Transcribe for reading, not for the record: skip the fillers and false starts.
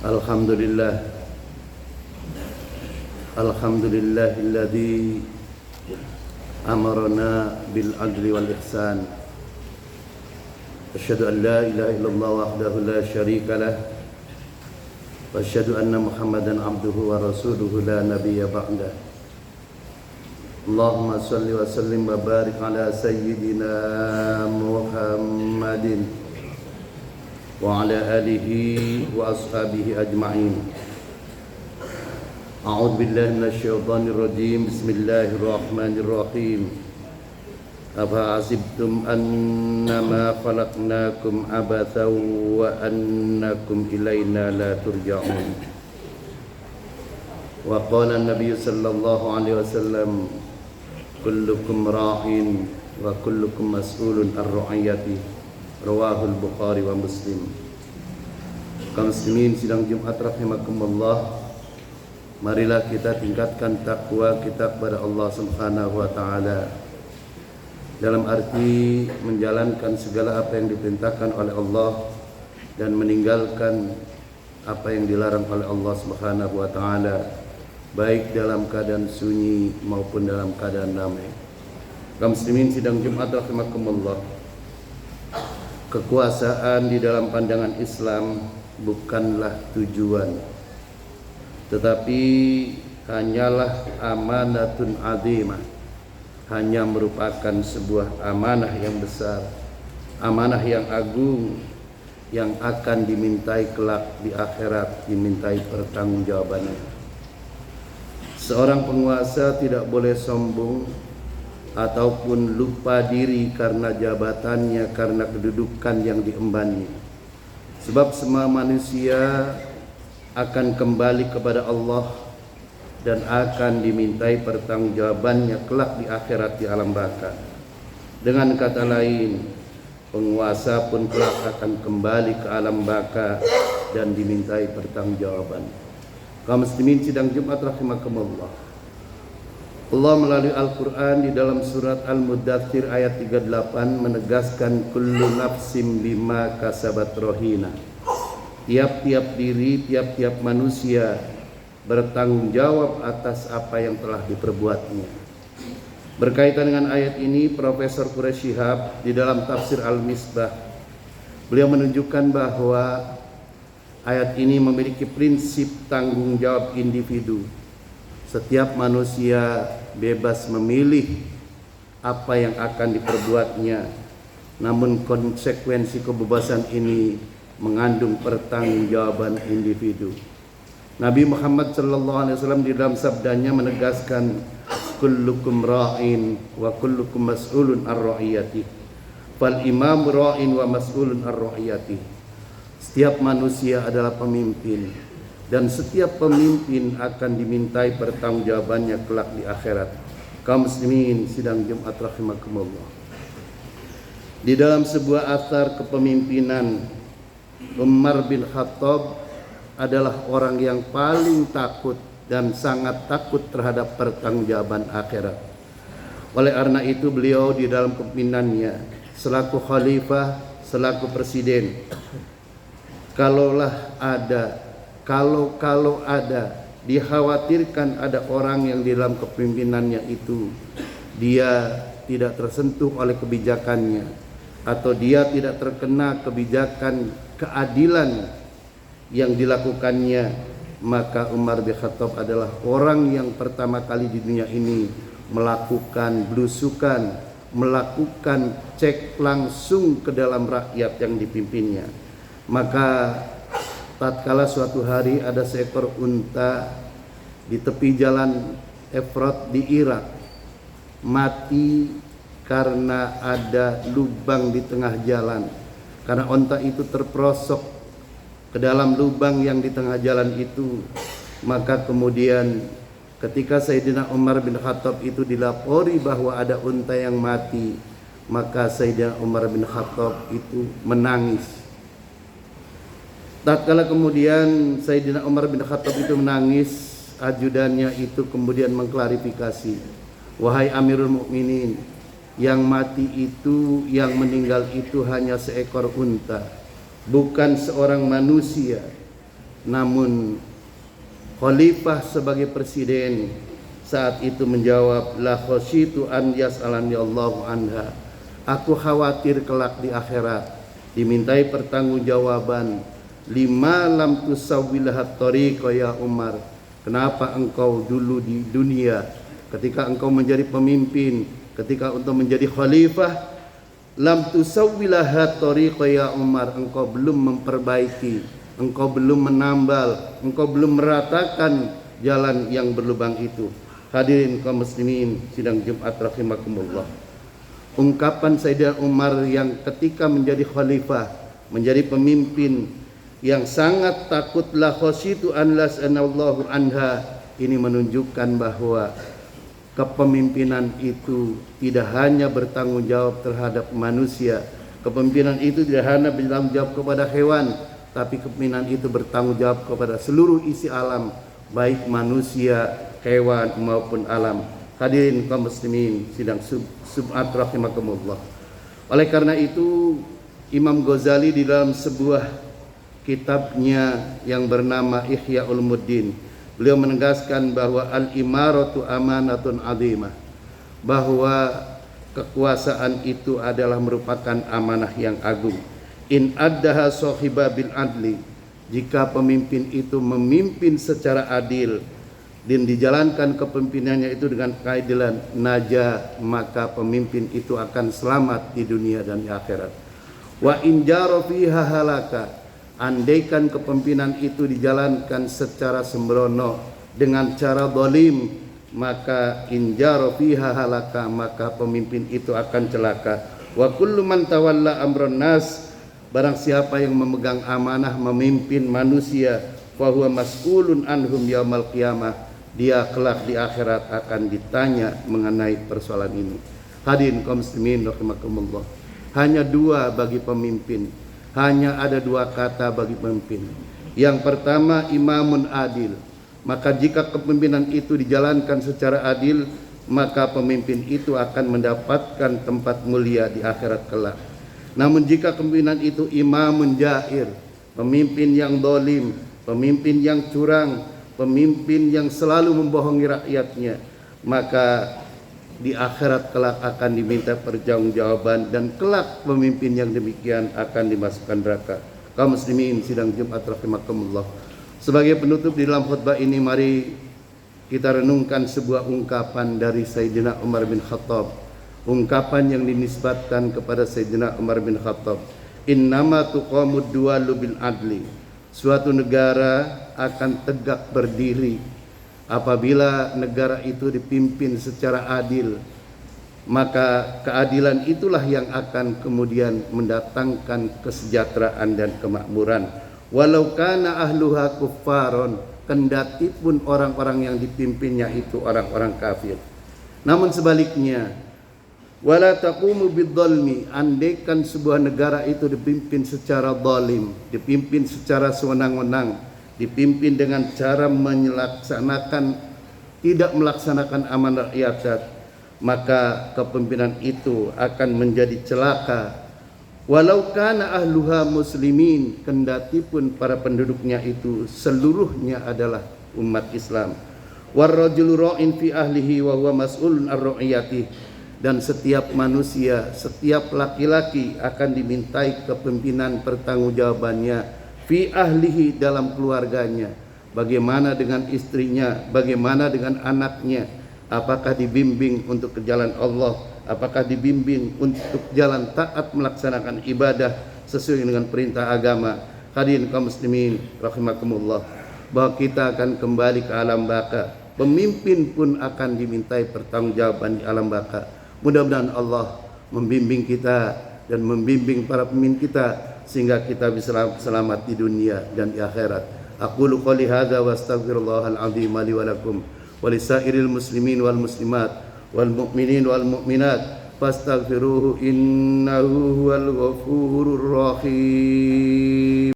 Alhamdulillah, alhamdulillahilladzi amarna bil adli wal ihsan. Asyhadu an la ilaha illallah wahdahu la syarika lah, wa asyhadu anna Muhammadan abduhu wa rasuluhu la nabiyya ba'dah. Allahumma salli wa sallim wa barik ala sayyidina Muhammadin wa ala alihi wa ashabihi ajma'in. A'udzu billahi minasyaitonir rajim. Bismillahirrahmanirrahim. Afa hasibtum annama khalaqnakum abathan wa annakum ilaina la turja'un. Wa qala an-nabiy sallallahu alaihi wasallam, kullukum ra'in wa kullukum mas'ulun ar-ra'iyati. Rawahul Bukhari wa Muslim. Kaum muslimin sidang Jumat rahimakumullah, marilah kita tingkatkan takwa kita kepada Allah Subhanahu wa taala dalam arti menjalankan segala apa yang diperintahkan oleh Allah dan meninggalkan apa yang dilarang oleh Allah Subhanahu wa taala, baik dalam keadaan sunyi maupun dalam keadaan damai. Kaum muslimin sidang Jumat rahimakumullah, kekuasaan di dalam pandangan Islam bukanlah tujuan, tetapi hanyalah amanatun azimah, hanya merupakan sebuah amanah yang besar, amanah yang agung yang akan dimintai kelak di akhirat, dimintai pertanggungjawabannya. Seorang penguasa tidak boleh sombong ataupun lupa diri karena jabatannya, karena kedudukan yang diembannya. Sebab semua manusia akan kembali kepada Allah dan akan dimintai pertanggungjawabannya kelak di akhirat, di alam baka. Dengan kata lain, penguasa pun kelak akan kembali ke alam baka dan dimintai pertanggungjawaban. Kaum muslimin sidang Jumat rahimakumullah, Allah melalui Al-Quran di dalam surat Al-Muddathir ayat 38 menegaskan kullu nafsim bima kasabat rohina. Tiap-tiap diri, tiap-tiap manusia bertanggung jawab atas apa yang telah diperbuatnya. Berkaitan dengan ayat ini, Profesor Quraish Shihab di dalam tafsir Al-Misbah, beliau menunjukkan bahwa ayat ini memiliki prinsip tanggung jawab individu. Setiap manusia bebas memilih apa yang akan diperbuatnya, namun konsekuensi kebebasan ini mengandung pertanggungjawaban individu. Nabi Muhammad SAW di dalam sabdanya menegaskan, kullukum ra'in wa kullukum mas'ulun ar-ra'iyati. Fal imam ra'in wa mas'ulun ar-ra'iyati. Setiap manusia adalah pemimpin, dan setiap pemimpin akan dimintai pertanggungjawabannya kelak di akhirat. Kaum muslimin sidang Jumat rahimakumullah, di dalam sebuah athar kepemimpinan, Umar bin Khattab adalah orang yang paling takut dan sangat takut terhadap pertanggungjawaban akhirat. Oleh karena itu beliau di dalam kepemimpinannya selaku khalifah, selaku presiden, kalau ada dikhawatirkan ada orang yang di dalam kepemimpinannya itu dia tidak tersentuh oleh kebijakannya, atau dia tidak terkena kebijakan keadilan yang dilakukannya, maka Umar bin Khattab adalah orang yang pertama kali di dunia ini melakukan belusukan, melakukan cek langsung ke dalam rakyat yang dipimpinnya. Maka tatkala suatu hari ada seekor unta di tepi jalan Efrat di Irak mati karena ada lubang di tengah jalan. Karena unta itu terperosok ke dalam lubang yang di tengah jalan itu, maka kemudian ketika Sayyidina Umar bin Khattab itu dilapori bahwa ada unta yang mati, maka Sayyidina Umar bin Khattab itu menangis. Tatkala kemudian Sayyidina Umar bin Khattab itu menangis, ajudannya itu kemudian mengklarifikasi, wahai Amirul Mukminin, yang mati itu, yang meninggal itu hanya seekor unta, bukan seorang manusia. Namun khalifah sebagai presiden saat itu menjawab, la khasyitu an yas'alani Allahu anha. Aku khawatir kelak di akhirat dimintai pertanggungjawaban, lima lam tusawwilahat tariqa ya Umar. Kenapa engkau dulu di dunia ketika engkau menjadi pemimpin, ketika untuk menjadi khalifah, lam tusawwilahat tariqa ya Umar, engkau belum memperbaiki, engkau belum menambal, engkau belum meratakan jalan yang berlubang itu. Hadirin kaum muslimin sidang Jumat rahimakumullah. Ungkapan Sayyidina Umar yang ketika menjadi khalifah, menjadi pemimpin yang sangat takut, la khasyitu an las'anallahu anha, ini menunjukkan bahwa kepemimpinan itu tidak hanya bertanggung jawab terhadap manusia, kepemimpinan itu tidak hanya bertanggung jawab kepada hewan, tapi kepemimpinan itu bertanggung jawab kepada seluruh isi alam, baik manusia, hewan maupun alam. Hadirin kaum muslimin sidang Jumat rahimakumullah. Oleh karena itu Imam Ghazali di dalam sebuah kitabnya yang bernama Ihya Ulumuddin, beliau menegaskan bahwa al-imaratu amanatun azimah, bahwa kekuasaan itu adalah merupakan amanah yang agung. In addaha sahiba bil adli, jika pemimpin itu memimpin secara adil dan dijalankan kepemimpinannya itu dengan keadilan, naja, maka pemimpin itu akan selamat di dunia dan di akhirat. Wa in jara fiha halaka, andaikan kepemimpinan itu dijalankan secara sembrono dengan cara zalim, maka in jara fiha halaka, maka pemimpin itu akan celaka. Wa kullu man tawalla amran nas, barang siapa yang memegang amanah memimpin manusia, fa huwa mas'ulun anhum yaumal qiyamah, dia kelak di akhirat akan ditanya mengenai persoalan ini. Hadirin kaum muslimin rahimakumullah. Hanya dua bagi pemimpin, hanya ada dua kata bagi pemimpin. Yang pertama, imamun adil. Maka jika kepemimpinan itu dijalankan secara adil, maka pemimpin itu akan mendapatkan tempat mulia di akhirat kelak. Namun jika kepemimpinan itu imamun jair, pemimpin yang dolim, pemimpin yang curang, pemimpin yang selalu membohongi rakyatnya, maka di akhirat kelak akan diminta pertanggungjawaban, dan kelak pemimpin yang demikian akan dimasukkan neraka. Kaum muslimin sidang Jumat rahimakumullah. Sebagai penutup di dalam khutbah ini, mari kita renungkan sebuah ungkapan dari Sayyidina Umar bin Khattab, ungkapan yang dinisbatkan kepada Sayyidina Umar bin Khattab, innama tuqamud duwalu bil adli, suatu negara akan tegak berdiri apabila negara itu dipimpin secara adil. Maka keadilan itulah yang akan kemudian mendatangkan kesejahteraan dan kemakmuran. Walau kana ahluha kuffaron, kendati pun orang-orang yang dipimpinnya itu orang-orang kafir. Namun sebaliknya, wala taqumu bidzalmi, andaikan sebuah negara itu dipimpin secara zalim, dipimpin secara sewenang-wenang, dipimpin dengan cara tidak melaksanakan amanah rakyat, maka kepemimpinan itu akan menjadi celaka. Walau kana ahluha muslimin, kendati pun para penduduknya itu seluruhnya adalah umat Islam. Warrajulu ra'in fi ahlihi wa huwa mas'ulun ar ra'iyatihi, dan setiap manusia, setiap laki-laki akan dimintai kepemimpinan pertanggungjawabannya fi ahlihi, dalam keluarganya. Bagaimana dengan istrinya, bagaimana dengan anaknya, apakah dibimbing untuk ke jalan Allah, apakah dibimbing untuk jalan taat melaksanakan ibadah sesuai dengan perintah agama. Hadirin kaum muslimin rahimakumullah, bahwa kita akan kembali ke alam baka, pemimpin pun akan dimintai pertanggungjawaban di alam baka. Mudah-mudahan Allah membimbing kita dan membimbing para pemimpin kita sehingga kita bisa selamat di dunia dan di akhirat. Aqulu qouli hadza wa astaghfirullahal azim li wa lakum wa lisairil muslimin wal muslimat wal mu'minin wal mu'minat fastaghfiruhu innahu huwal ghafurur rahim.